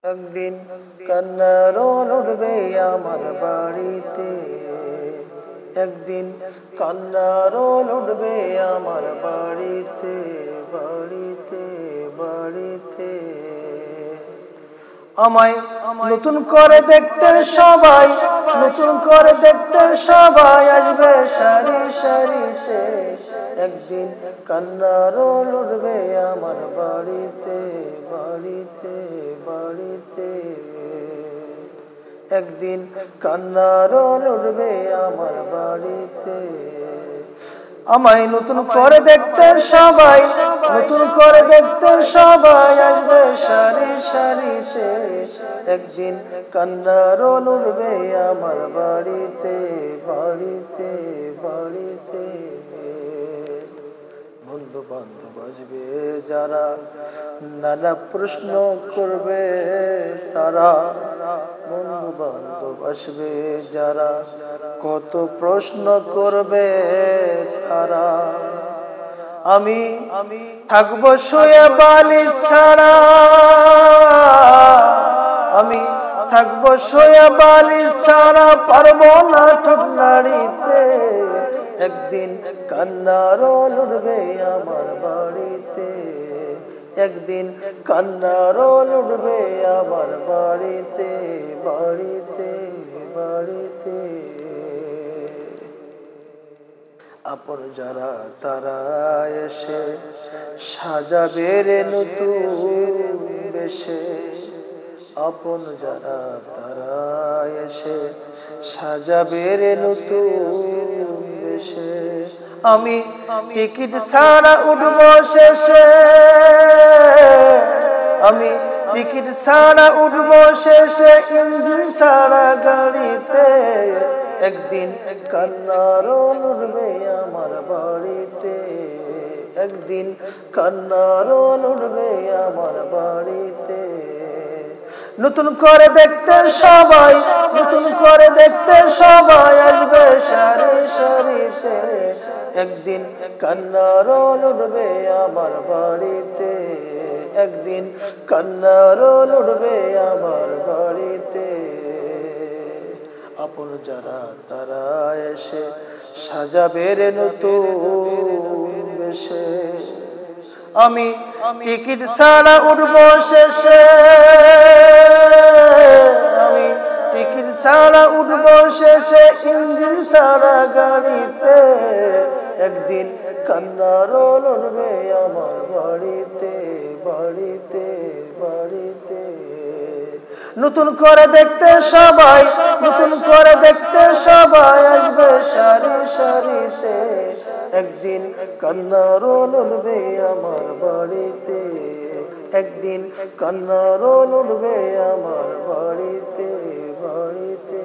একদিন কান্নার রোল উঠবে আমার বাড়িতে, একদিন কান্নার রোল উঠবে আমার বাড়িতে, বাড়িতে বাড়িতে। আমায় নতুন করে দেখতে সবাই, নতুন করে দেখতে সবাই আসবে সারি সারিতে। একদিন কান্নার রোল উঠবে আমার বাড়িতে, বাড়িতে বাড়িতে। একদিন কান্নার রোল উঠবে আমার বাড়িতে। আমায় নতুন করে দেখতে সবাই, নতুন করে দেখতে সবাই আসবে সারি সারিতে। একদিন কান্নার রোল উঠবে আমার বাড়িতে, বাড়িতে বাড়িতে। বন্ধু বান্ধব আসবে যারা, নানা প্রশ্ন করবে তারা। বন্ধু বান্ধব আসবে যারা, কত প্রশ্ন করবে তারা। আমি থাকবো শুয়ে বালিশ ছাড়া, আমি থাকবো শুয়ে বালিশ ছাড়া, পারবো না ঠোঁট নাড়িতে। একদিন কান্নার রোল উঠবে আমার বাড়িতে, একদিন কান্নার রোল উঠবে আমার বাড়িতে, বাড়িতে বাড়িতে। আপন যারা তারা এসে সাজাবে রে নতুন বেশে, আপন যারা তারা এসে সাজাবে রে নতুন বেশে। আমি টিকিট ছাড়া উঠবো শেষে, আমি টিকিট ছাড়া উঠবো শেষে, ইঞ্জিন ছাড়া গাড়িতে। একদিন কান্নার রোল উঠবে আমার বাড়িতে, একদিন কান্নার রোল উঠবে আমার বাড়িতে। নতুন করে দেখতে সবাই, নতুন করে দেখতে সবাই আসবে সারি সারিতে। একদিন কান্নার রোল উঠবে আমার বাড়িতে, একদিন কান্নার রোল উঠবে আমার বাড়িতে। আপন যারা তারা এসে সাজাবে রে নতুন বেশে। আমি টিকিট ছাড়া উঠবো শেষে, আমি টিকিট ছাড়া উঠবো শেষে, ইঞ্জিন ছাড়া গাড়িতে। একদিন কান্নার রোল উঠবে আমার বাড়িতে, বাড়িতে বাড়িতে। নতুন করে দেখতে সবাই, নতুন করে দেখতে সবাই আসবে সারি সারিতে। একদিন কান্নার রোল উঠবে আমার বাড়িতে, একদিন কান্নার রোল উঠবে আমার বাড়িতে, বাড়িতে।